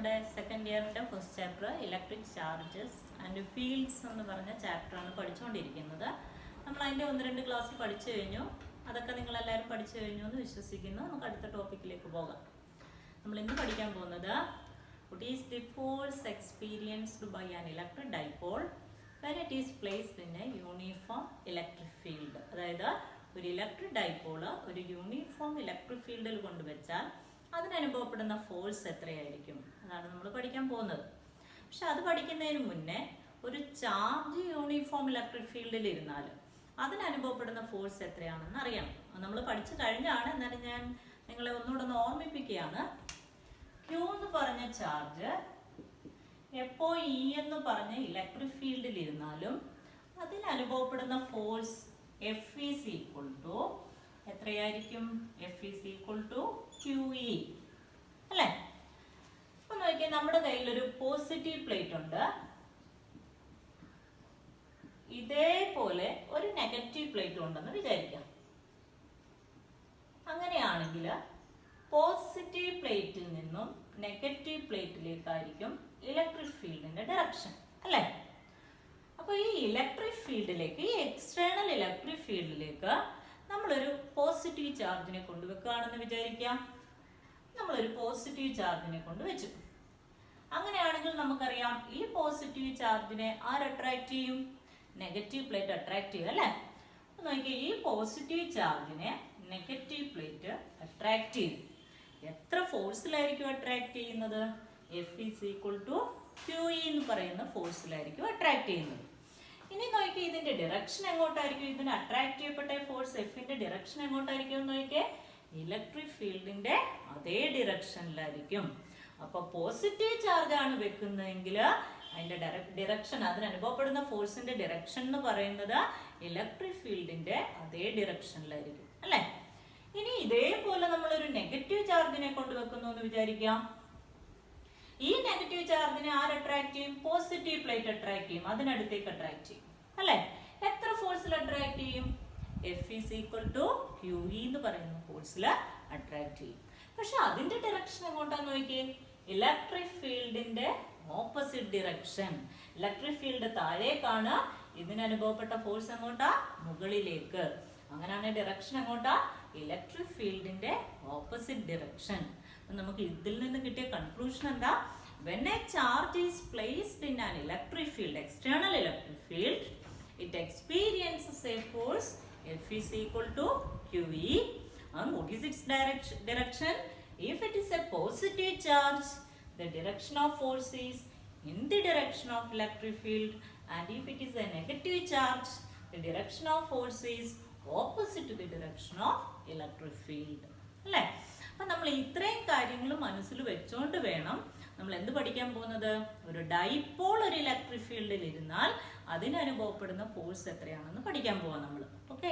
നമ്മുടെ സെക്കൻഡ് ഇയറിൻ്റെ first chapter electric charges and fields എന്ന് പറഞ്ഞ ചാപ്റ്ററാണ് പഠിച്ചുകൊണ്ടിരിക്കുന്നത്. നമ്മൾ അതിൻ്റെ 1-2 ക്ലാസ് പഠിച്ചു കഴിഞ്ഞു. അതൊക്കെ നിങ്ങളെല്ലാവരും പഠിച്ചു കഴിഞ്ഞു എന്ന് വിശ്വസിക്കുന്നു. നമുക്ക് അടുത്ത ടോപ്പിക്കിലേക്ക് പോകാം. നമ്മൾ ഇന്ന് പഠിക്കാൻ പോകുന്നത് what is the force experienced by an electric dipole when it is placed in a uniform electric field. അതായത് ഒരു ഇലക്ട്രിക് ഡൈപോള് ഒരു യൂണിഫോം ഇലക്ട്രിക് ഫീൽഡിൽ കൊണ്ടുവച്ചാൽ അതിനനുഭവപ്പെടുന്ന ഫോഴ്സ് എത്രയായിരിക്കും, അതാണ് നമ്മൾ പഠിക്കാൻ പോകുന്നത്. പക്ഷെ അത് പഠിക്കുന്നതിന് മുന്നേ ഒരു ചാർജ് യൂണിഫോം ഇലക്ട്രിക് ഫീൽഡിൽ ഇരുന്നാൽ അതിനനുഭവപ്പെടുന്ന ഫോഴ്സ് എത്രയാണെന്ന് അറിയണം. നമ്മൾ പഠിച്ചു കഴിഞ്ഞാണ്, എന്നാലും ഞാൻ നിങ്ങളെ ഒന്നുകൂടെ ഒന്ന് ഓർമ്മിപ്പിക്കുകയാണ്. Q എന്ന് പറഞ്ഞ ചാർജ് എപ്പോൾ E എന്ന് പറഞ്ഞ ഇലക്ട്രിക് ഫീൽഡിൽ ഇരുന്നാലും അതിനനുഭവപ്പെടുന്ന force F is equal to എത്രയായിരിക്കും? F is equal to QE അല്ലേ? അപ്പൊ നോക്കിയാൽ നമ്മുടെ കയ്യിലൊരു പോസിറ്റീവ് പ്ലേറ്റ് ഉണ്ട്, ഇതേപോലെ ഒരു നെഗറ്റീവ് പ്ലേറ്റ് ഉണ്ടെന്ന് വിചാരിക്കാം. അങ്ങനെയാണെങ്കിൽ പോസിറ്റീവ് പ്ലേറ്റിൽ നിന്നും നെഗറ്റീവ് പ്ലേറ്റിലേക്കായിരിക്കും ഇലക്ട്രിക് ഫീൽഡിന്റെ ഡയറക്ഷൻ അല്ലേ? അപ്പോൾ ഈ ഇലക്ട്രിക് ഫീൽഡിലേക്ക്, ഈ എക്സ്റ്റേണൽ ഇലക്ട്രിക് ഫീൽഡിലേക്ക് നമ്മളൊരു പോസിറ്റീവ് ചാർജിനെ കൊണ്ടുവെക്കുകയാണെന്ന് വിചാരിക്കാം. നമ്മളൊരു പോസിറ്റീവ് ചാർജിനെ കൊണ്ട് വെച്ചു. അങ്ങനെയാണെങ്കിൽ നമുക്കറിയാം ഈ പോസിറ്റീവ് ചാർജിനെ ആര് അട്രാക്ട് ചെയ്യും? നെഗറ്റീവ് പ്ലേറ്റ് അട്രാക്ട് ചെയ്യും അല്ലേ? നോക്കിയാൽ ഈ പോസിറ്റീവ് ചാർജിനെ നെഗറ്റീവ് പ്ലേറ്റ് അട്രാക്ട് ചെയ്യും. എത്ര ഫോഴ്സിലായിരിക്കും അട്രാക്ട് ചെയ്യുന്നത്? F is equal to QE എന്ന് പറയുന്ന ഫോഴ്സിലായിരിക്കും അട്രാക്ട് ചെയ്യുന്നത്. ഇനി നോക്കിയാൽ ഇതിന്റെ ഡിറക്ഷൻ എങ്ങോട്ടായിരിക്കും? ഇതിന് അട്രാക്ട് ചെയ്യപ്പെട്ട ഫോഴ്സ് എഫിന്റെ ഡിറക്ഷൻ എങ്ങോട്ടായിരിക്കും എന്ന് നോക്കിയാൽ ഇലക്ട്രിക് ഫീൽഡിന്റെ അതേ ഡിറക്ഷനിലായിരിക്കും. അപ്പൊ പോസിറ്റീവ് ചാർജ് ആണ് വെക്കുന്നതെങ്കിൽ അതിന്റെ ഡിറക്ഷൻ, അതിന് അനുഭവപ്പെടുന്ന ഫോഴ്സിന്റെ ഡിറക്ഷൻ എന്ന് പറയുന്നത് ഇലക്ട്രിക് ഫീൽഡിന്റെ അതേ ഡിറക്ഷനിലായിരിക്കും അല്ലെ? ഇനി ഇതേപോലെ നമ്മളൊരു നെഗറ്റീവ് ചാർജിനെ കൊണ്ട് വെക്കുന്നു എന്ന് വിചാരിക്കാം. ഈ നെഗറ്റീവ് ചാർജിനെ ആര് അട്രാക്ട് ചെയ്യും? പോസിറ്റീവ് പ്ലേറ്റ് അട്രാക്ട് ചെയ്യും, അതിനടുത്തേക്ക് അട്രാക്ട് ചെയ്യും അല്ലെ? എത്ര ഫോഴ്സിൽ അട്രാക്ട് ചെയ്യും? F is equal to QE എന്ന് പറയുന്ന ഫോഴ്സിൽ അട്രാക്ട് ചെയ്യും. പക്ഷെ അതിന്റെ ഡിറക്ഷൻ എങ്ങോട്ടാന്ന് നോക്കിയേ, ഇലക്ട്രിക് ഫീൽഡിന്റെ ഓപ്പോസിറ്റ് ഡിറക്ഷൻ. ഇലക്ട്രിക് ഫീൽഡ് താഴേക്കാണ്, ഇതിനനുഭവപ്പെട്ട ഫോഴ്സ് എങ്ങോട്ടാ? മുകളിലേക്ക്. അങ്ങനെയാണ് ഡിറക്ഷൻ എങ്ങോട്ടാ? ഇലക്ട്രിക് ഫീൽഡിന്റെ ഓപ്പോസിറ്റ് ഡിറക്ഷൻ. നമുക്ക് ഇതിൽ നിന്ന് കിട്ടിയ കൺക്ലൂഷൻ എന്താ? when a charge is placed in an electric field, external electric field, it experiences a force F is equal to QE. And what is its direction? If it is a positive charge, the direction of force is in the direction of electric field, and if it is a negative charge, the direction of force is opposite to the direction of electric field അല്ലേ? അപ്പൊ നമ്മൾ ഇത്രയും കാര്യങ്ങൾ മനസ്സിൽ വെച്ചോണ്ട് വേണം നമ്മൾ എന്ത് പഠിക്കാൻ പോകുന്നത്. ഒരു ഡൈപോൾ ഒരു ഇലക്ട്രിക് ഫീൽഡിൽ ഇരുന്നാൽ അതിനനുഭവപ്പെടുന്ന ഫോഴ്സ് എത്രയാണെന്ന് പഠിക്കാൻ പോവാം നമ്മൾ. ഓക്കെ,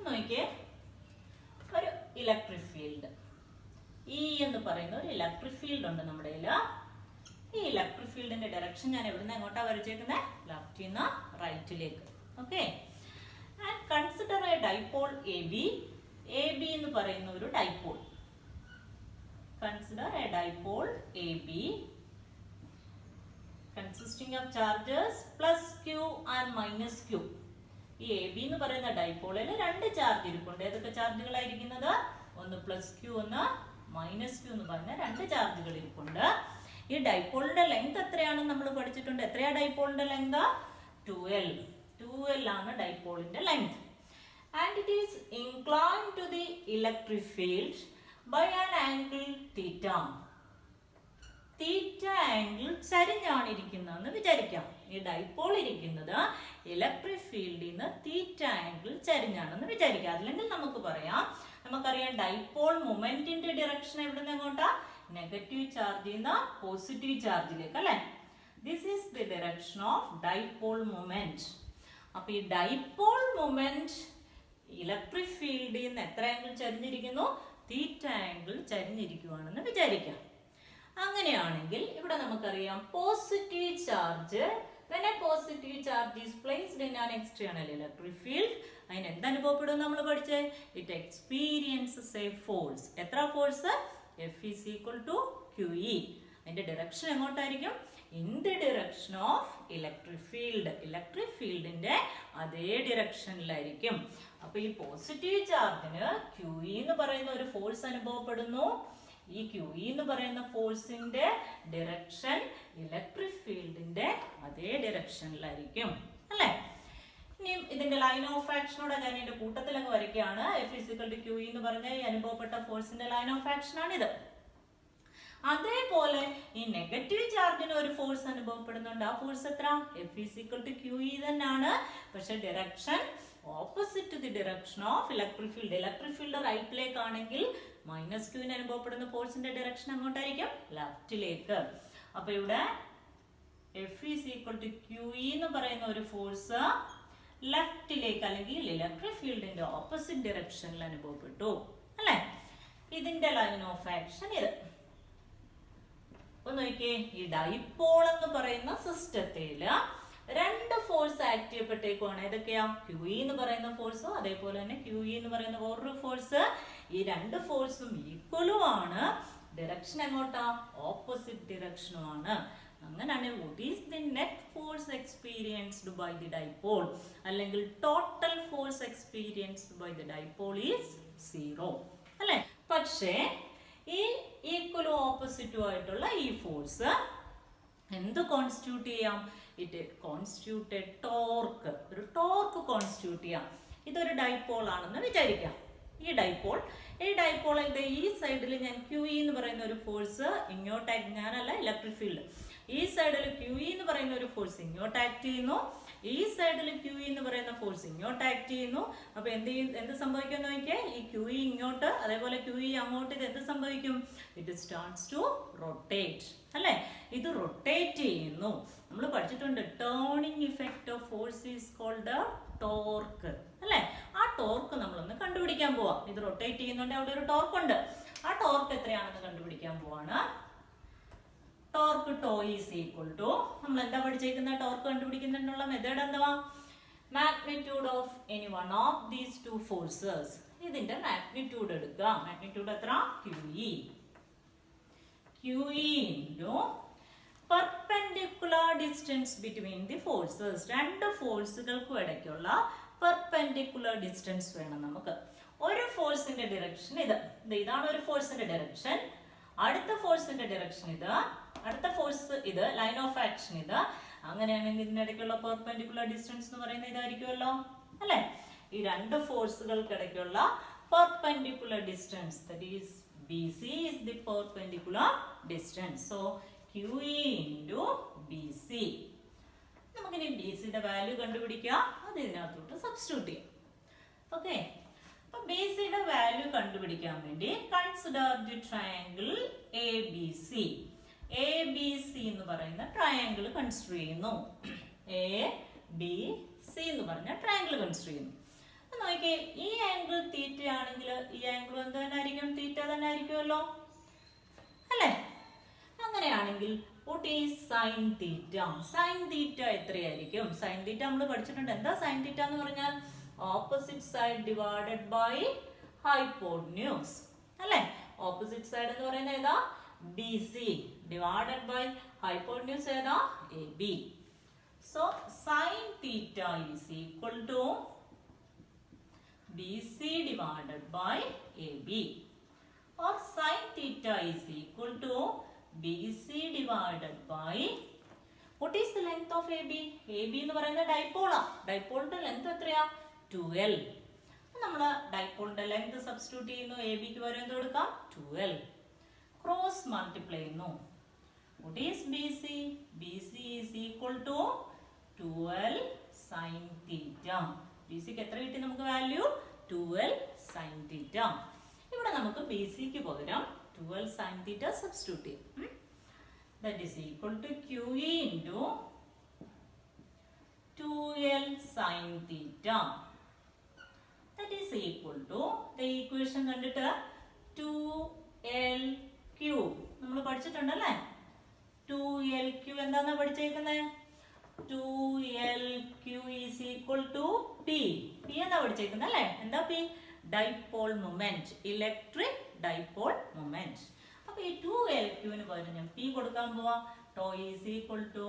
നോക്കിയേ, ഒരു ഇലക്ട്രിക് ഫീൽഡ് E എന്ന് പറയുന്ന ഒരു ഇലക്ട്രിക് ഫീൽഡ് ഉണ്ട് നമ്മുടെ കയ്യിൽ. ഈ ഇലക്ട്രിക് ഫീൽഡിന്റെ ഡയറക്ഷൻ ഞാൻ എവിടുന്ന് എങ്ങോട്ടാ വരച്ചേക്കുന്നത്? ലെഫ്റ്റിൽ നിന്ന് റൈറ്റിലേക്ക്. Okay, and consider A dipole AB. AB എന്ന് പറയുന്ന ഒരു dipole. Consider A dipole AB consisting of charges +Q and -Q. ഈ AB എന്ന് പറയുന്ന ഡൈപോളിൽ 2 ചാർജ് ഇരിപ്പുണ്ട്. ഏതൊക്കെ ചാർജുകളായിരിക്കുന്നത്? ഒന്ന് +Q, ഒന്ന് -Q എന്ന് പറഞ്ഞ 2 ചാർജുകൾ ഇരിപ്പുണ്ട്. ഈ ഡൈപോളിന്റെ ലെങ്ത് എത്രയാണെന്ന് നമ്മൾ പഠിച്ചിട്ടുണ്ട്. എത്രയാ ഡൈപോളിന്റെ ലെങ്ത്? 2L ആണ് ഡൈപോളിന്റെ length. And it is inclined to the electric field by an angle theta. Theta angle ചരിഞ്ഞാണ് ഇരിക്കുന്നതെന്ന് വിചാരിക്കാം. ഈ ഡൈപോൾ ഇരിക്കുന്നത് ഇലക്ട്രിക് ഫീൽഡിൽ നിന്ന് തീറ്റ ആംഗിൾ ചരിഞ്ഞാണെന്ന് വിചാരിക്കാം. അല്ലെങ്കിൽ നമുക്ക് പറയാം, നമുക്കറിയാം ഡൈപോൾ മൊമെന്റിന്റെ ഡിറക്ഷൻ എവിടുന്ന് എങ്ങോട്ടാ? നെഗറ്റീവ് ചാർജിൽ നിന്ന് പോസിറ്റീവ് ചാർജിലേക്ക് അല്ലെ? This is the direction of dipole moment. അപ്പൊ ഈ ഡൈപോൾ മൊമെന്റ് ഇലക്ട്രിക് ഫീൽഡിൽ നിന്ന് എത്ര ആംഗിൾ ചരിഞ്ഞിരിക്കുന്നു? തീറ്റ ആംഗിൾ ചരിഞ്ഞിരിക്കുവാണെന്ന് വിചാരിക്കാം. അങ്ങനെയാണെങ്കിൽ ഇവിടെ നമുക്കറിയാം positive charge, when a positive charge is placed in an external electric field, അതിന് എന്ത് അനുഭവപ്പെടും നമ്മൾ പഠിച്ചേ? It experiences a force. എത്ര force? F is equal to QE. അതിന്റെ ഡയറക്ഷൻ എങ്ങോട്ടായിരിക്കും? In the direction of electric field. Electric ഫീൽഡിന്റെ അതേ ഡയറക്ഷനിലായിരിക്കും. അപ്പൊ ഈ പോസിറ്റീവ് ചാർജിന് QE എന്ന് പറയുന്ന ഒരു ഫോഴ്സ് അനുഭവപ്പെടുന്നു. ഈ QE എന്ന് പറയുന്ന ഫോഴ്സിന്റെ ഡയറക്ഷൻ ഇലക്ട്രിക് ഫീൽഡിന്റെ അതേ ഡയറക്ഷനിലായിരിക്കും, അല്ലെ? ഇനി ഇതിന്റെ ലൈൻ ഓഫ് ആക്ഷനോടെ ഞാൻ ഇതിന്റെ കൂട്ടത്തിൽ അങ്ങ് വരയ്ക്കുകയാണ്. F is equal to QE എന്ന് പറഞ്ഞ ഈ അനുഭവപ്പെട്ട ഫോഴ്സിന്റെ ലൈൻ ഓഫ് ആക്ഷൻ ആണിത്. അതേപോലെ ഈ നെഗറ്റീവ് ചാർജിന് ഒരു ഫോഴ്സ് അനുഭവപ്പെടുന്നുണ്ട്. ആ ഫോഴ്സ് എത്ര? F is equal to QE തന്നെയാണ്. പക്ഷെ direction opposite to the direction of electric field. Electric field റൈറ്റിലേക്ക് ആണെങ്കിൽ മൈനസ് ക്യൂവിന് അനുഭവപ്പെടുന്ന ഫോഴ്സിന്റെ ഡയറക്ഷൻ അങ്ങോട്ടായിരിക്കും, ലെഫ്റ്റിലേക്ക്. അപ്പൊ ഇവിടെ F is equal to QE എന്ന് പറയുന്ന ഒരു ഫോഴ്സ് ലെഫ്റ്റിലേക്ക് അല്ലെങ്കിൽ ഇലക്ട്രിക് ഫീൽഡിന്റെ ഓപ്പോസിറ്റ് ഡയറക്ഷനിൽ അനുഭവപ്പെട്ടു, അല്ലെ? ഇതിന്റെ ലൈൻ ഓഫ് ആക്ഷൻ ഇത്. ഒന്ന് നോക്കിയേ, ഈ ഡൈപോൾ എന്ന് പറയുന്ന സിസ്റ്റത്തില് രണ്ട് ഫോഴ്സ് ആക്ട് ചെയ്യപ്പെട്ടേക്കുവാണ്. ഏതൊക്കെയാ? QE എന്ന് പറയുന്ന ഫോഴ്സും അതേപോലെ തന്നെ QE എന്ന് പറയുന്ന വേറൊരു ഫോഴ്സ്. ഈ രണ്ട് ഫോഴ്സും ഈക്വലും ആണ്. ഡയറക്ഷൻ എങ്ങോട്ടാ? ഓപ്പോസിറ്റ് ഡയറക്ഷനുമാണ്. അങ്ങനെയാണ് what is the net force experienced by the dipole അല്ലെങ്കിൽ total force experienced by the dipole is 0, അല്ലേ? പക്ഷേ ഈ ഈക്വലും ഓപ്പോസിറ്റും ആയിട്ടുള്ള ഈ ഫോഴ്സ് എന്ത് കോൺസ്റ്റിറ്റ്യൂട്ട് ചെയ്യാം? It constitute A torque. ഒരു ടോർക്ക് കോൺസ്റ്റിറ്റ്യൂട്ട് ചെയ്യാം. ഇതൊരു ഡൈപോൾ ആണെന്ന് വിചാരിക്കാം. ഈ ഡൈപോൾ ഈ സൈഡിൽ ഞാൻ QE എന്ന് പറയുന്ന ഒരു ഫോഴ്സ് ഇങ്ങോട്ട് ഞാനല്ല ഇലക്ട്രിക് ഫീൽഡ്. ഈ സൈഡിൽ QE എന്ന് പറയുന്ന ഒരു ഫോഴ്സ് ഇങ്ങോട്ട് ആക്ട് ചെയ്യുന്നു. ഈ സൈഡിൽ QE എന്ന് പറയുന്ന ഫോഴ്സ് ഇങ്ങോട്ട് ആക്ട് ചെയ്യുന്നു. അപ്പൊ എന്ത് സംഭവിക്കുമെന്ന് നോക്കിയേ, ഈ QE ഇങ്ങോട്ട് അതേപോലെ QE അങ്ങോട്ട്, ഇത് എന്ത് സംഭവിക്കും? ഇറ്റ് സ്റ്റാർട്ട്സ് ടു റൊട്ടേറ്റ്, അല്ലെ? ഇത് റൊട്ടേറ്റ് ചെയ്യുന്നു. നമ്മൾ പഠിച്ചിട്ടുണ്ട് turning effect of force is called torque, അല്ലെ? ആ ടോർക്ക് നമ്മളൊന്ന് കണ്ടുപിടിക്കാൻ പോവാം. ഇത് റൊട്ടേറ്റ് ചെയ്യുന്നുണ്ട്, അവിടെ ഒരു ടോർക്ക് ഉണ്ട്. ആ ടോർക്ക് എത്രയാണെന്ന് കണ്ടുപിടിക്കാൻ പോവാണ്. Torque tau is equal to, നമ്മൾ എന്താ പഠിച്ചേക്കുന്ന? ടോർക്ക് കണ്ടുപിടിക്കുന്നതിനുള്ള മെത്തേഡ് എന്തുവാ? Magnitude of any one of these two forces. ഇതിന്റെ മാഗ്നിറ്റ്യൂഡ് എടുക്കുക. മാഗ്നിറ്റ്യൂഡ് എത്ര? QE into perpendicular distance between the forces. രണ്ട് ഫോഴ്സുകൾക്കും ഇടയ്ക്കുള്ള പെർപെൻഡിക്കുലർ ഡിസ്റ്റൻസ് വേണം നമുക്ക്. ഒരു ഫോഴ്സിന്റെ ഡയറക്ഷൻ ഇതാണ് ഒരു ഫോഴ്സിന്റെ ഡയറക്ഷൻ. അടുത്ത ഫോഴ്സിന്റെ ഡയറക്ഷൻ ഇത്, അടുത്ത ഫോഴ്സ് ഇത്, ലൈൻ ഓഫ് ആക്ഷൻ ഇത്. അങ്ങനെയാണെങ്കിൽ ഇതിനിടയ്ക്കുള്ള പെർപെൻഡിക്കുലർ ഡിസ്റ്റൻസ് എന്ന് പറയുന്നത് ഇതായിരിക്കുമല്ലോ, അല്ലെ? ഈ രണ്ട് ഫോഴ്സുകൾക്കിടയ്ക്കുള്ള perpendicular distance, that is BC is the perpendicular distance. So QE into BC. നമുക്കിനി BCയുടെ വാല്യൂ കണ്ടുപിടിക്കാം. അത് ഇതിനകത്തോട്ട് സബ്സ്റ്റിറ്റ്യൂട്ട് ചെയ്യാം. ഓക്കെ, അപ്പൊ BCയുടെ വാല്യൂ കണ്ടുപിടിക്കാൻ വേണ്ടി consider the triangle ABC. ABC എന്ന് പറയുന്ന ട്രയാങ്കിൾ കൺസിഡർ ചെയ്യുന്നു. ABC എന്ന് പറഞ്ഞ ട്രയാങ്കിൾ കൺസിഡർ ചെയ്യുന്നു. നോക്കിയേ, ഈ ആംഗിൾ തീറ്റ ആണെങ്കിൽ ഈ ആംഗിൾ എന്ത് തന്നെ ആയിരിക്കും? തീറ്റ തന്നെ ആയിരിക്കുമല്ലോ, അല്ലെ? അങ്ങനെയാണെങ്കിൽ what is sin theta? Sin theta എത്രയായിരിക്കും? Sin theta നമ്മൾ പഠിച്ചിട്ടുണ്ട്. എന്താ sin theta എന്ന് പറഞ്ഞാൽ? Opposite side divided by hypotenuse, അല്ലെ? ഓപ്പോസിറ്റ് സൈഡ് എന്ന് പറയുന്നത് ഏതാ? BC ഡിവൈഡഡ് ബൈ ഹൈപ്പോട്ടന്യൂസ് ഏതാ? AB. So sin theta is equal to BC divided by AB, or sin theta is equal to BC divided by, what is the length of AB? AB എന്ന് പറയുന്നത് ഡൈപോളാ. ഡൈപോളിന്റെ length എത്രയാ? 12. നമ്മൾ ഡൈപോളിന്റെ length substitute ചെയ്യുന്നു. ABക്ക് പകരം എന്ത് കൊടുക്കാം? 12. Cross multiply ചെയ്യുന്നു. What is BC? BC is equal to 12 sin theta. BCക്ക് എത്ര കിട്ടി നമുക്ക് വാല്യൂ? 12 sin theta. ഇവിടെ നമുക്ക് BCക്ക് പകരം 12 sin theta സബ്സ്റ്റിറ്റ്യൂട്ട് ചെയ്യാം. That is equal to QE into 2L sin theta. That is equal to the equation കണ്ടിട്ട് 2LQ നമ്മൾ പഠിച്ചിട്ടുണ്ടല്ലേ? 2LQ എന്താണെന്ന് പഠിച്ചേക്കുന്നത്? 2LQ is equal to P. P എന്നാ പഠിച്ചേക്കുന്നത് അല്ലേ? എന്താ P? Dipole moment, electric dipole moment. അപ്പൊ ഈ 2LQ ന് പകരം ഞാൻ P കൊടുക്കാൻ പോവാ. Tau is equal to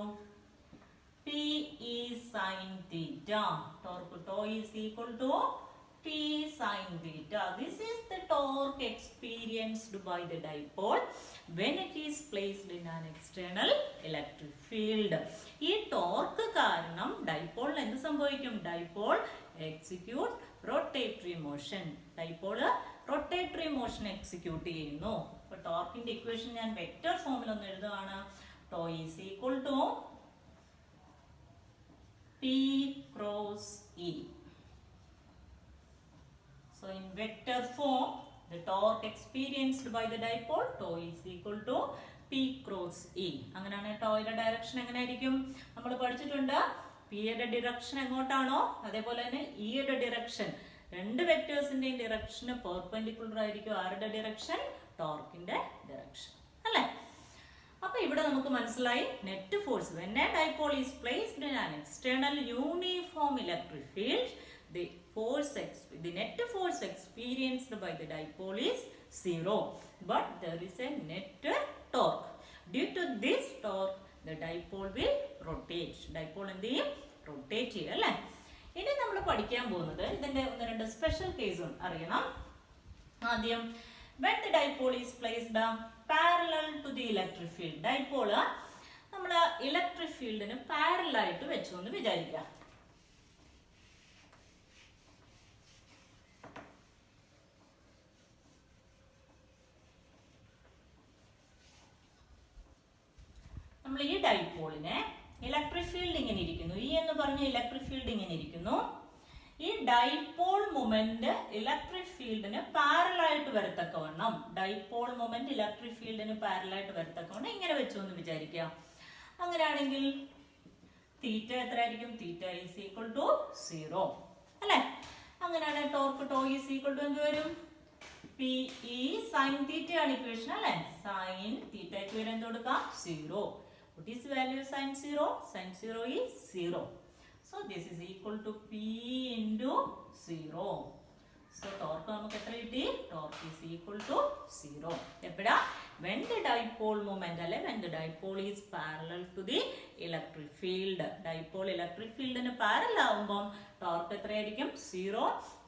P E sin theta. Torque tau is equal to P sin theta. This is the torque experienced by the dipole when it is placed in an external electric field. ഈ torque കാരണം ഡൈപോളിന് എന്ത് സംഭവിക്കും? Dipole execute rotatory motion. Dipole rotatory motion execute ചെയ്യുന്നു. അപ്പൊ ടോർക്കിന്റെ equation ഞാൻ vector ഫോമിൽ ഒന്ന് എഴുതുകയാണ്. Tau is equal to P cross E. So in vector form, the torque experienced by the dipole tau is equal to P cross E. അങ്ങനെയാണ് ടോയുടെ direction എങ്ങനെ ആയിരിക്കും? നമ്മൾ പഠിച്ചിട്ടുണ്ട്. P യുടെ ഡിറക്ഷൻ എങ്ങോട്ടാണോ അതേപോലെ തന്നെ E യുടെ ഡിറക്ഷൻ, രണ്ട് വെക്ടേഴ്സിന്റെയും ഡിറക്ഷന് പെർപെൻഡിക്കുലർ ആയിരിക്കും. ആരുടെ ഡിറക്ഷൻ? ടോർക്കിന്റെ ഡിറക്ഷൻ അല്ലേ? അപ്പോൾ ഇവിടെ നമുക്ക് മനസ്സിലായി net force when a dipole is placed in an external uniform electric field, the net force experienced by the dipole is 0, but there is a net torque. Due to this torque, the dipole will rotate. Dipole എന്ത് ചെയ്യും? Rotate ചെയ്യും അല്ലേ? ഇനി നമ്മൾ പഠിക്കാൻ പോകുന്നത് ഇതിന്റെ ഒന്ന് രണ്ട് സ്പെഷ്യൽ കേസും അറിയണം. ആദ്യം when the dipole is placed parallel to the electric field. Dipole നമ്മൾ ഇലക്ട്രിക് ഫീൽഡിന് പാരലൽ ആയിട്ട് വെച്ചു എന്ന് വിചാരിക്കാം. നമ്മൾ ഈ ഡൈപോളിനെ ഇലക്ട്രിക് ഫീൽഡ് ഇങ്ങനെ ഇരിക്കുന്നു. ഈ എന്ന് പറഞ്ഞ ഇലക്ട്രിക് ഫീൽഡ് ഇങ്ങനെ ഇരിക്കുന്നു. ഈ ഡൈപോൾ മൊമെന്റ് ഇലക്ട്രിക് ഫീൽഡിന് പാരലൽ ആയിട്ട് വരത്തക്കവണ്ണം, ഡൈപോൾ മൊമെന്റ് ഇലക്ട്രിക് ഫീൽഡിന് പാരലൽ ആയിട്ട് വരത്തക്കവണ്ണം ഇങ്ങനെ വെച്ചു എന്ന് വിചാരിക്കാം. അങ്ങനെയാണെങ്കിൽ തീറ്റ എത്രയായിരിക്കും? തീറ്റ ഈസ് ഈക്വൽ ടു 0 അല്ലെ? അങ്ങനെയാണെങ്കിൽ torque tau is equal to എന്ത് വരും? പി ഇ സൈൻ തീറ്റ ആണ് ഇക്വേഷൻ അല്ലെ? സൈൻ തീറ്റയ്ക്ക് വരെ എന്ത് കൊടുക്കാം? 0. What is value sin 0? Sin 0 is 0. So this is equal to P into 0. So torque നമുക്ക് എത്ര കിട്ടി? Torque is equal to 0. എപ്പോഴാ? When the dipole moment അല്ലെ when the dipole is parallel to the electric field. Dipole electric fieldന് parallel ആവുമ്പോൾ torque എത്രയായിരിക്കും? 0.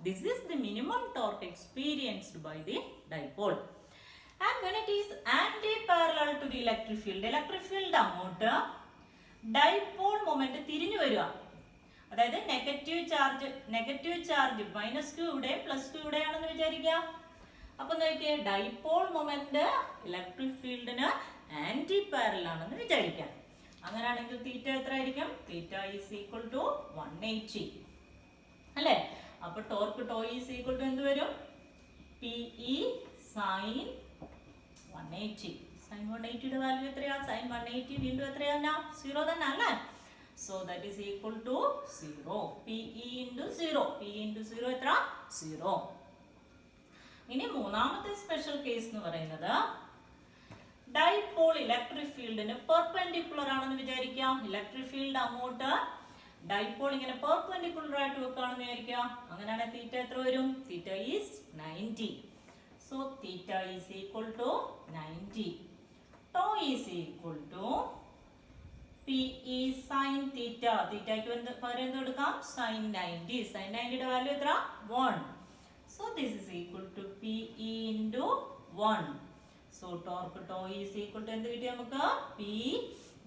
This is the minimum torque experienced by the dipole. And when it is anti-parallel to the electric field അങ്ങോട്ട് dipole moment തിരിഞ്ഞു വരിക. അതായത് negative charge -q ഇവിടെ +q ഇവിടെയാണെന്ന് വിചാരിക്കുക. അപ്പൊ നോക്കിയേ, ഡൈപോൾ മൊമെന്റ് ഇലക്ട്രിക് ഫീൽഡിന് ആന്റി പാരലൽ ആണെന്ന് വിചാരിക്കാം. അങ്ങനെയാണെങ്കിൽ തീറ്റ എത്ര ആയിരിക്കും? തീറ്റ ഈസ് ഈക്വൽ ടു 180 അല്ലേ? അപ്പൊ torque tau is equal to എന്ത് വരും? P E sine 180. സൈൻ 180യുടെ വാല്യൂ എത്രയാ? സൈൻ 180 വീണ്ടും എത്രയാണ്? 0 തന്നെ അല്ലേ? So that is equal to 0. PE into 0. P into 0 എത്ര? 0. ഇനി മൂന്നാമത്തെ സ്പെഷ്യൽ കേസ് എന്ന് പറയുന്നത് ഡൈപോൾ ഇലക്ട്രിക് ഫീൽഡിന് പെർപെൻഡിക്കുലർ ആണെന്ന് വിചാരിക്കാം. ഇലക്ട്രിക് ഫീൽഡ് അങ്ങോട്ട് ഡൈപോൾ ഇങ്ങനെ പെർപെൻഡിക്കുലർ ആയിട്ട് വെക്കുകയാണെന്ന് വിചാരിക്കാം. അങ്ങനെയാണെങ്കിൽ തീറ്റ എത്ര വരും? Theta is 90. So theta is equal to 90. Tau is equal to PE sin theta. Theta ക്ക് പകരം എന്ത് കൊടുക്കാം? sin 90. sin 90യുടെ വാല്യൂ എത്ര? 1. So this is equal to PE into 1. So torque tau is equal to എന്ത് കിട്ടി നമുക്ക്? P.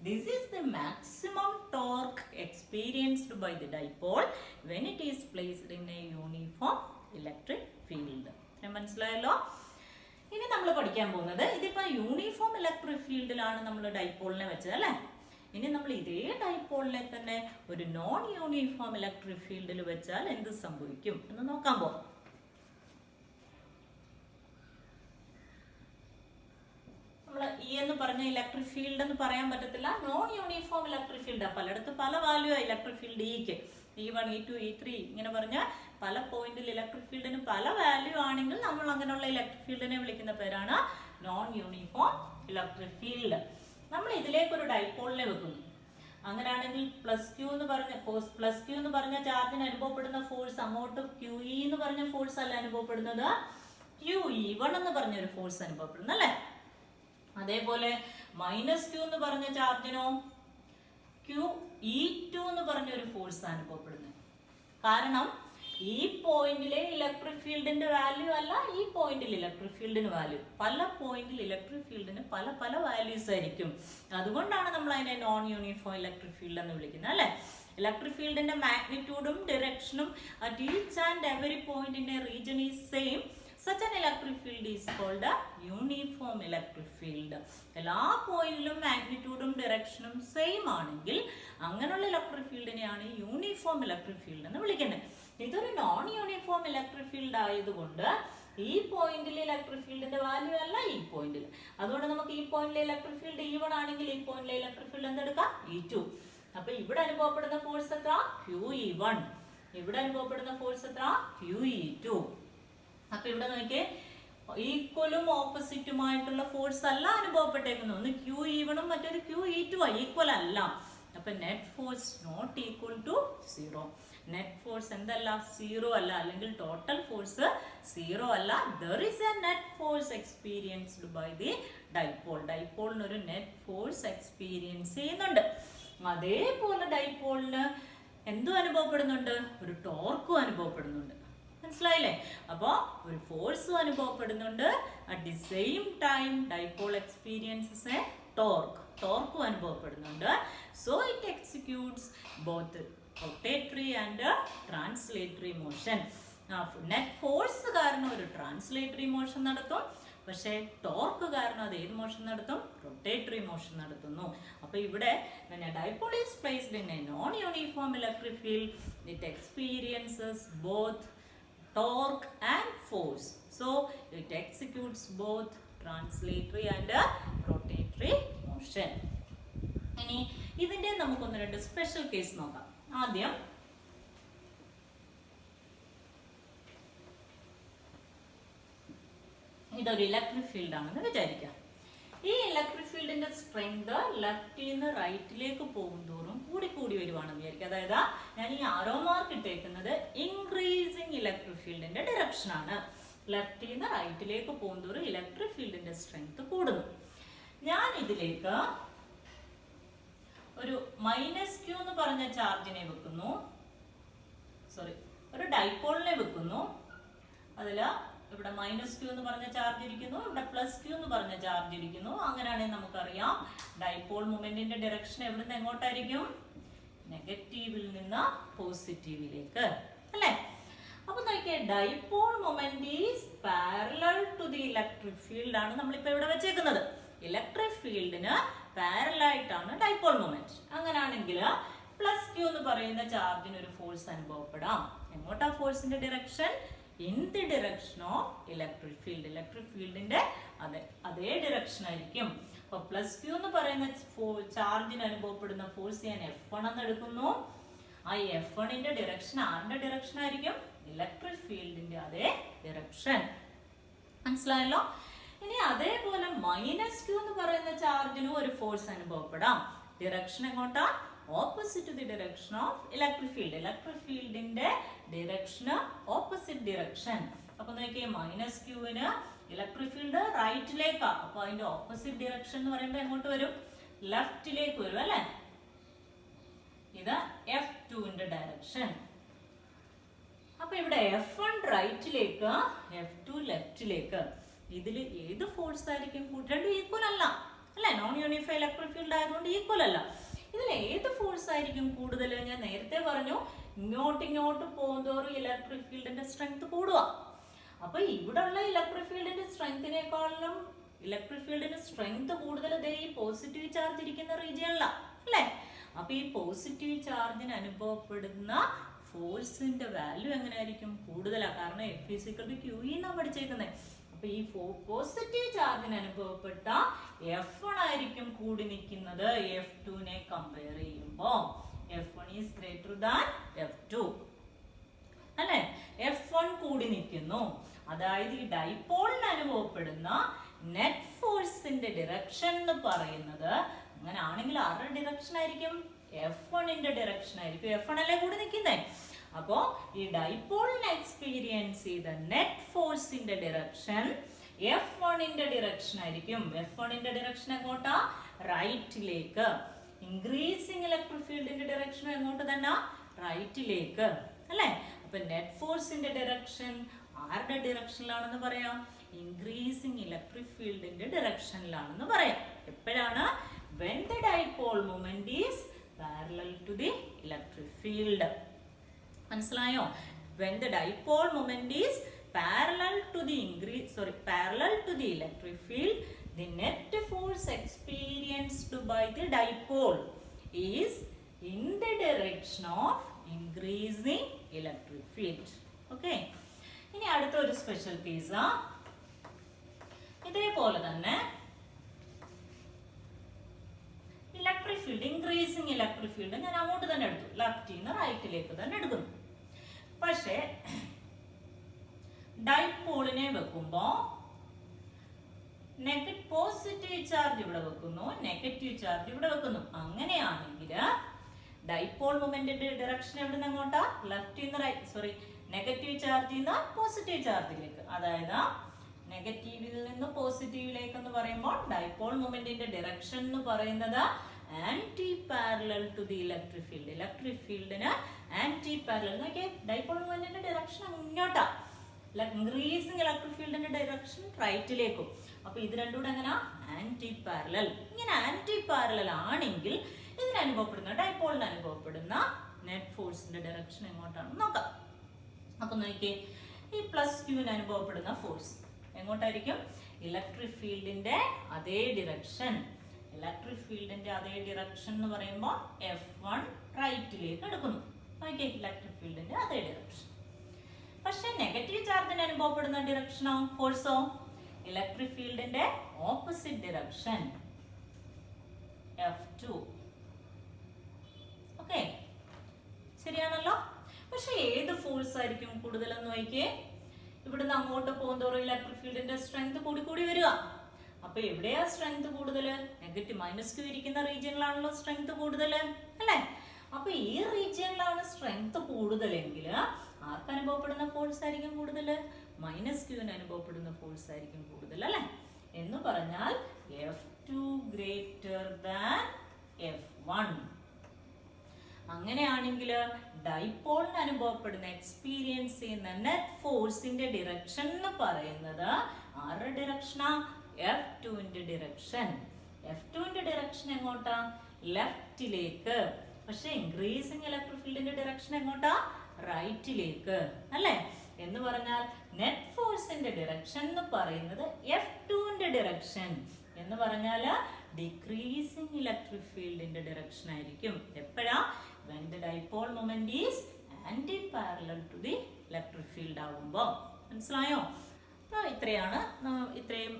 This is the maximum torque experienced by the dipole when it is placed in a uniform electric field. മനസ്സിലായല്ലോ? ഇനി നമ്മൾ പഠിക്കാൻ പോകുന്നത്, ഇതിപ്പോ uniform electric ഫീൽഡിലാണ് നമ്മൾ ഡൈപോളിനെ വെച്ചത് അല്ലേ? ഇനി നമ്മൾ ഇതേ ഡൈപോളിനെ തന്നെ ഒരു നോൺ യൂണിഫോം ഇലക്ട്രിക് ഫീൽഡിൽ വെച്ചാൽ എന്ത് സംഭവിക്കും എന്ന് നോക്കാൻ പോകാം. നമ്മൾ ഈ എന്ന് പറഞ്ഞ ഇലക്ട്രിക് ഫീൽഡ് എന്ന് പറയാൻ പറ്റത്തില്ല. നോൺ യൂണിഫോം ഇലക്ട്രിക് ഫീൽഡ് പലയിടത്ത് പല വാല്യൂ ഇലക്ട്രിക് ഫീൽഡ് ഇക്ക് E1 E2 E3 ഇങ്ങനെ പറഞ്ഞ പല പോയിന്റിൽ ഇലക്ട്രിക് ഫീൽഡിന് പല വാല്യൂ ആണെങ്കിൽ നമ്മൾ അങ്ങനെയുള്ള ഇലക്ട്രിക് ഫീൽഡിനെ വിളിക്കുന്ന പേരാണ് നോൺ യൂണിഫോം ഇലക്ട്രിക് ഫീൽഡ്. നമ്മൾ ഇതിലേക്ക് ഒരു ഡൈപോളിനെ വെക്കുന്നു. അങ്ങനെയാണെങ്കിൽ +q എന്ന് പറഞ്ഞ ചാർജിന് അനുഭവപ്പെടുന്ന ഫോഴ്സ് അങ്ങോട്ട് QE എന്ന് പറഞ്ഞ ഫോഴ്സ് അല്ല അനുഭവപ്പെടുന്നത്, QE1 എന്ന് പറഞ്ഞ ഒരു ഫോഴ്സ് അനുഭവപ്പെടുന്നു അല്ലേ. അതേപോലെ -q എന്ന് പറഞ്ഞ ചാർജിനോ QE2 എന്ന് പറഞ്ഞ ഒരു ഫോഴ്സ് അനുഭവപ്പെടുന്നത്. കാരണം ഈ പോയിന്റിലെ ഇലക്ട്രിക് ഫീൽഡിന്റെ വാല്യൂ അല്ല ഈ പോയിന്റിൽ ഇലക്ട്രിക് ഫീൽഡിന് വാല്യൂ. പല പോയിന്റിൽ ഇലക്ട്രിക് ഫീൽഡിന് പല പല വാല്യൂസ് ആയിരിക്കും. അതുകൊണ്ടാണ് നമ്മൾ അതിനെ നോൺ യൂണിഫോം ഇലക്ട്രിക് ഫീൽഡ് എന്ന് വിളിക്കുന്നത് അല്ലെ. ഇലക്ട്രിക് ഫീൽഡിന്റെ മാഗ്നിറ്റ്യൂഡും ഡയറക്ഷനും at each and every point in a region is same. Such an electric field is called a uniform electric field. എല്ലാ പോയിന്റിലും മാഗ്നിറ്റ്യൂഡും ഡയറക്ഷനും സെയിം ആണെങ്കിൽ അങ്ങനെയുള്ള ഇലക്ട്രിക് ഫീൽഡിനെയാണ് യൂണിഫോം ഇലക്ട്രിക് ഫീൽഡ് എന്ന് വിളിക്കുന്നത്. ഇതൊരു നോൺ യൂണിഫോം ഇലക്ട്രിക് ഫീൽഡ് ആയതുകൊണ്ട് ഈ പോയിന്റിൽ ഇലക്ട്രിക് ഫീൽഡിന്റെ വാല്യൂ അല്ല ഈ പോയിന്റിൽ. അതുകൊണ്ട് നമുക്ക് ഈ പോയിന്റിലെ ഇലക്ട്രിക് ഫീൽഡ് E1 ആണെങ്കിൽ ഈ പോയിന്റിലെ ഇലക്ട്രിക് ഫീൽഡ് എന്തെടുക്കാം, E2. അപ്പൊ ഇവിടെ അനുഭവപ്പെടുന്ന ഫോഴ്സ് എത്ര, QE1. ഇവിടെ അനുഭവപ്പെടുന്ന ഫോഴ്സ് എത്ര, QE2. അപ്പൊ ഇവിടെ നോക്കിയേ, ഈക്വലും ഓപ്പോസിറ്റുമായിട്ടുള്ള ഫോഴ്സ് അല്ല അനുഭവപ്പെട്ടേക്കുന്നത്. ഒന്ന് QE1 മറ്റൊരു QE2 ഈക്വൽ അല്ല. അപ്പൊ net force not equal to 0. Net force എന്തല്ല, 0 അല്ല, അല്ലെങ്കിൽ ടോട്ടൽ ഫോഴ്സ് 0 അല്ല. There is a net force experienced by the dipole. ഡൈപോളിനൊരു നെറ്റ് ഫോഴ്സ് എക്സ്പീരിയൻസ് ചെയ്യുന്നുണ്ട്. അതേപോലെ ഡൈപോളിന് എന്തും അനുഭവപ്പെടുന്നുണ്ട്, ഒരു ടോർക്കും അനുഭവപ്പെടുന്നുണ്ട്. മനസ്സിലായില്ലേ? അപ്പോ ഒരു ഫോഴ്സും അനുഭവപ്പെടുന്നുണ്ട്. At the same time dipole experiences a ടോർക്കും അനുഭവപ്പെടുന്നുണ്ട്. So it executes both rotatory and translatory motion. Net force കാരണം ഒരു ട്രാൻസ്ലേറ്ററി മോഷൻ നടത്തും, പക്ഷേ ടോർക്ക് കാരണം അത് ഏത് മോഷൻ നടത്തും, റൊട്ടേറ്ററി മോഷൻ നടത്തുന്നു. അപ്പൊ ഇവിടെ dipole is placed in A non uniform electric field, it experiences both torque and force. So it executes both translatory and rotatory motion. ഇനി ഇതിന്റെ നമുക്ക് ഒന്ന് രണ്ട് സ്പെഷ്യൽ കേസ് നോക്കാം. ആദ്യം ഇതൊരു ഇലക്ട്രിക് ഫീൽഡ് ആണെന്ന് വിചാരിക്കാം. ഈ ഇലക്ട്രിക് ഫീൽഡിന്റെ സ്ട്രെങ്ത് ലെഫ്റ്റിൽ നിന്ന് റൈറ്റിലേക്ക് പോകുന്തോറും കൂടി വരുവാണെന്ന് വിചാരിക്കുക. അതായത് ഞാൻ ഈ ആരോ മാർക്ക് ഇട്ടേക്കുന്നത് ഇൻക്രീസിങ് ഇലക്ട്രിക് ഫീൽഡിന്റെ ഡയറക്ഷൻ ആണ്. ലെഫ്റ്റിൽ നിന്ന് റൈറ്റിലേക്ക് പോകുന്തോറും ഇലക്ട്രിക് ഫീൽഡിന്റെ സ്ട്രെങ്ത് കൂടുന്നു. ഞാൻ ഇതിലേക്ക് ഒരു -q എന്ന് പറഞ്ഞ ചാർജിനെ വെക്കുന്നു, ഒരു ഡൈപോളിനെ വെക്കുന്നു. അതില് ഇവിടെ -q എന്ന് പറഞ്ഞ ചാർജ് ഇരിക്കുന്നു, ഇവിടെ +q എന്ന് പറഞ്ഞ ചാർജ് ഇരിക്കുന്നു. അങ്ങനെയാണെങ്കിൽ നമുക്കറിയാം ഡൈപോൾ മൊമെന്റിന്റെ ഡയറക്ഷൻ എവിടെ നിന്ന് എങ്ങോട്ടായിരിക്കും, നെഗറ്റീവിൽ നിന്ന് പോസിറ്റീവിലേക്ക് അല്ലേ. അപ്പൊ നോക്കിയേ, dipole moment is parallel to the electric field ആണ് നമ്മളിപ്പോ ഇവിടെ വെച്ചേക്കുന്നത്. ഇലക്ട്രിക് ഫീൽഡിന് പാരലൽ ആയിട്ടാണ് ഡൈപോൾ മൊമെന്റ്. അങ്ങനെയാണെങ്കിൽ +q എന്ന് പറയുന്ന ചാർജിന് ഒരു ഫോഴ്സ് അനുഭവപ്പെടാം. എങ്ങോട്ടാ ഫോഴ്സിന്റെ direction, in the direction of electric field. Electric ഫീൽഡിന്റെ അതേ ഡയറക്ഷൻ ആയിരിക്കും. അപ്പൊ +q എന്ന് പറയുന്ന ചാർജിന് അനുഭവപ്പെടുന്ന ഫോഴ്സ് ഞാൻ F1 എന്ന് എടുക്കുന്നു. ആ F1ന്റെ ഡയറക്ഷൻ ആരുടെ ഡയറക്ഷൻ ആയിരിക്കും, ഇലക്ട്രിക് ഫീൽഡിന്റെ അതേ ഡയറക്ഷൻ. മനസ്സിലായല്ലോ? ഇനി അതേപോലെ -q എന്ന് പറയുന്ന ചാർജിനും ഒരു ഫോഴ്സ് അനുഭവപ്പെടാം. ഡയറക്ഷൻ എങ്ങോട്ടാ, opposite to the direction of electric field. Electric ഫീൽഡിന്റെ ഡയറക്ഷന് ഓപ്പോസിറ്റ് ഡയറക്ഷൻ. അപ്പൊ നോക്കിയേ, -qന് ഇലക്ട്രിക് ഫീൽഡ് റൈറ്റിലേക്കാ. അപ്പൊ അതിന്റെ ഓപ്പോസിറ്റ് ഡയറക്ഷൻ എന്ന് പറയുമ്പോൾ എങ്ങോട്ട് വരും, ലെഫ്റ്റിലേക്ക് വരും അല്ലെ. ഇത് F2ന്റെ ഡയറക്ഷൻ. അപ്പൊ ഇവിടെ F1 റൈറ്റിലേക്ക്, F2 ലെഫ്റ്റിലേക്ക്. ഇതിൽ ഏത് ഫോഴ്സ് ആയിരിക്കും, രണ്ടും ഈക്വൽ അല്ല അല്ലെ. നോൺ യൂണിഫൈ ഇലക്ട്രിക് ഫീൽഡ് ആയതുകൊണ്ട് ഈക്വൽ അല്ല. ഇതിൽ ഏത് ഫോഴ്സ് ആയിരിക്കും കൂടുതൽ? ഞാൻ നേരത്തെ പറഞ്ഞു, ഇങ്ങോട്ട് പോകുന്തോറും ഇലക്ട്രിക് ഫീൽഡിന്റെ സ്ട്രെങ്ത് കൂടുക. അപ്പൊ ഇവിടെയുള്ള ഇലക്ട്രിക് ഫീൽഡിന്റെ സ്ട്രെങ്തിനേക്കാളും ഇലക്ട്രിക് ഫീൽഡിന്റെ സ്ട്രെങ്ത് കൂടുതൽ ഈ പോസിറ്റീവ് ചാർജ് ഇരിക്കുന്ന റീജിയനിലാണ് അല്ലെ. അപ്പൊ ഈ പോസിറ്റീവ് ചാർജിന് അനുഭവപ്പെടുന്ന ഫോഴ്സിന്റെ വാല്യൂ എങ്ങനെയായിരിക്കും, കൂടുതലാണ്. കാരണം F=QE എന്നാണ് പഠിച്ചേക്കുന്നത്. അപ്പൊ ഈ പോസിറ്റീവ് ചാർജിന് അനുഭവപ്പെട്ട F1 ആയിരിക്കും കൂടി നിൽക്കുന്നത് F2നെ കമ്പയർ ചെയ്യുമ്പോൾ. F1 is greater than F2 അല്ലെ. F1 കൂടി നിൽക്കുന്നു. അതായത് ഈ ഡൈപോളിന് അനുഭവപ്പെടുന്ന നെറ്റ് ഫോഴ്സിന്റെ ഡിറക്ഷൻ എന്ന് പറയുന്നത്, അങ്ങനെ ആണെങ്കിൽ ആരുടെ ഡിറക്ഷൻ ആയിരിക്കും, F1 ഡയറക്ഷൻ ആയിരിക്കും. F1 അല്ലേ കൂടെ നിൽക്കുന്നേ. അപ്പോ ഈ ഡൈപോളിന് എക്സ്പീരിയൻസ് ചെയ്ത നെറ്റ് ഫോഴ്സിന്റെ ഡയറക്ഷൻ F1 ഡയറക്ഷൻ ആയിരിക്കും. F1 ഡയറക്ഷൻ എങ്ങോട്ടാ? റൈറ്റിലേക്ക്. ഇൻക്രീസിങ് ഇലക്ട്രിക് ഫീൽഡിന്റെ ഡയറക്ഷൻ എങ്ങോട്ട് തന്നെ? റൈറ്റിലേക്ക് അല്ലേ? അപ്പൊ നെറ്റ് ഫോഴ്സിന്റെ ഡയറക്ഷൻ ആരുടെ ഡയറക്ഷനിലാണെന്ന് പറയാം? ഇൻക്രീസിങ് ഇലക്ട്രിക് ഫീൽഡിന്റെ ഡയറക്ഷനിലാണെന്ന് പറയാം. എപ്പോഴാണ്? when the dipole moment is parallel to the electric field. മനസ്സിലായോ? when the dipole moment is parallel to the electric field, the net force experienced by the dipole is in the direction of increasing electric field. Okay. ഇനി അടുത്ത ഒരു special case. ഇതേപോലെ തന്നെ electric field, increasing electric field ഞാൻ അങ്ങോട്ട് തന്നെ എടുത്തു, ലെഫ്റ്റിൽ നിന്ന് റൈറ്റിലേക്ക് തന്നെ എടുക്കുന്നു. പക്ഷേ ഡൈപോളിനെ വെക്കുമ്പോ പോസിറ്റീവ് ചാർജ് ഇവിടെ വെക്കുന്നു, നെഗറ്റീവ് ചാർജ് ഇവിടെ വെക്കുന്നു. അങ്ങനെയാണെങ്കിൽ ഡൈപോൾ മൊമെന്റിന്റെ ഡയറക്ഷൻ എവിടെ നിന്ന് അങ്ങോട്ടാ? ലെഫ്റ്റിൽ നിന്ന് റൈറ്റ്, നെഗറ്റീവ് ചാർജിൽ നിന്ന് പോസിറ്റീവ് ചാർജിലേക്ക്. അതായത് നെഗറ്റീവിൽ നിന്ന് പോസിറ്റീവിലേക്ക് എന്ന് പറയുമ്പോൾ ഡൈപോൾ മൊമെന്റിന്റെ ഡയറക്ഷൻ എന്ന് പറയുന്നത് anti parallel to the electric field. Electric ഫീൽഡിന് ആന്റി പാരലൽ. നോക്കിയേ, ഡൈപോൾ മൊമെന്റിന്റെ ഡയറക്ഷൻ ഇങ്ങോട്ടാ, ഇൻക്രീസിങ് ഇലക്ട്രിക് ഫീൽഡിന്റെ ഡയറക്ഷൻ റൈറ്റിലേക്കും. അപ്പൊ ഇത് രണ്ടും കൂടെ എങ്ങനെ? Anti parallel. ഇങ്ങനെ ആന്റി പാരലൽ ആണെങ്കിൽ ഇതിന് അനുഭവപ്പെടുന്ന, ഡൈപോളിന് അനുഭവപ്പെടുന്ന നെറ്റ് ഫോഴ്സിന്റെ ഡയറക്ഷൻ എങ്ങോട്ടാണെന്ന് നോക്കാം. അപ്പൊ നോക്കിയേ, ഈ പ്ലസ് ക്യൂവിന് അനുഭവപ്പെടുന്ന ഫോഴ്സ് എങ്ങോട്ടായിരിക്കും? ഇലക്ട്രിക് ഫീൽഡിന്റെ അതേ ഡിറക്ഷൻ. ഇലക്ട്രിക് ഫീൽഡിന്റെ അതേ ഡിറക്ഷൻ എന്ന് പറയുമ്പോൾ F1 റൈറ്റിലേക്ക് എടുക്കുന്നു. നോക്കിയേ, ഇലക്ട്രിക് ഫീൽഡിന്റെ അതേ ഡിറക്ഷൻ. പക്ഷെ നെഗറ്റീവ് ചാർജിന് അനുഭവപ്പെടുന്ന ഡിറക്ഷനോ, ഫോഴ്സോ? ഇലക്ട്രിക് ഫീൽഡിന്റെ ഓപ്പോസിറ്റ് ഡിറക്ഷൻ F2. ഓക്കെ, ശരിയാണല്ലോ. പക്ഷെ ഏത് ഫോഴ്സ് ആയിരിക്കും കൂടുതലെന്ന് നോക്കിയേ. ഇവിടുന്ന് അങ്ങോട്ട് പോകുന്തോറും ഇലക്ട്രിക് ഫീൽഡിന്റെ സ്ട്രെങ്ത് കൂടി വരിക. അപ്പൊ എവിടെയാ സ്ട്രെങ്ത് കൂടുതൽ? നെഗറ്റീവ് മൈനസ് ക്യൂ ഇരിക്കുന്ന റീജിയനിലാണല്ലോ സ്ട്രെങ്ത് കൂടുതൽ അല്ലേ? അപ്പൊ ഈ റീജിയനിലാണ് സ്ട്രെങ്ത് കൂടുതലെങ്കിൽ ആർക്ക് അനുഭവപ്പെടുന്ന ഫോഴ്സ് ആയിരിക്കും കൂടുതൽ? മൈനസ് ക്യൂവിന് അനുഭവപ്പെടുന്ന ഫോഴ്സ് ആയിരിക്കും കൂടുതൽ അല്ലേ? എന്ന് പറഞ്ഞാൽ F2 ഗ്രേറ്റർ ദാൻ F1. അങ്ങനെയാണെങ്കിൽ ഡൈപോളിന് അനുഭവപ്പെടുന്ന, എക്സ്പീരിയൻസ് ചെയ്യുന്ന നെറ്റ് ഫോഴ്സിന്റെ ഡിറക്ഷൻ എന്ന് പറയുന്നത് ആരുടെ ഡിറക്ഷനാ? F2 direction. F2 ഡിറക്ഷൻ എങ്ങോട്ടാ? ലെഫ്റ്റിലേക്ക്. പക്ഷെ ഇൻക്രീസിങ് ഇലക്ട്രിക് ഫീൽഡിന്റെ ഡിറക്ഷൻ എങ്ങോട്ടാ? റൈറ്റിലേക്ക് അല്ലേ? എന്ന് പറഞ്ഞാൽ നെറ്റ് ഫോഴ്സിന്റെ ഡിറക്ഷൻ എന്ന് പറയുന്നത് F2 ഡിറക്ഷൻ. എന്ന് പറഞ്ഞാൽ ഡിക്രീസിങ് ഇലക്ട്രിക് ഫീൽഡിന്റെ ഡിറക്ഷൻ ആയിരിക്കും. എപ്പോഴാ? when the dipole moment is anti-parallel to the electric field ആവുമ്പോൾ. മനസ്സിലായോ? അപ്പോൾ ഇത്രയും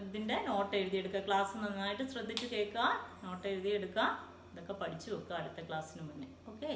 ഇതിന്റെ നോട്ട് എഴുതിയെടുക്കുക. ക്ലാസ് നന്നായിട്ട് ശ്രദ്ധിച്ച് കേൾക്കുക, നോട്ട് എഴുതിയെടുക്കുക. ഇതൊക്കെ പഠിച്ചു വെക്കുക അടുത്ത ക്ലാസ്സിന് മുന്നേ. ഓക്കെ.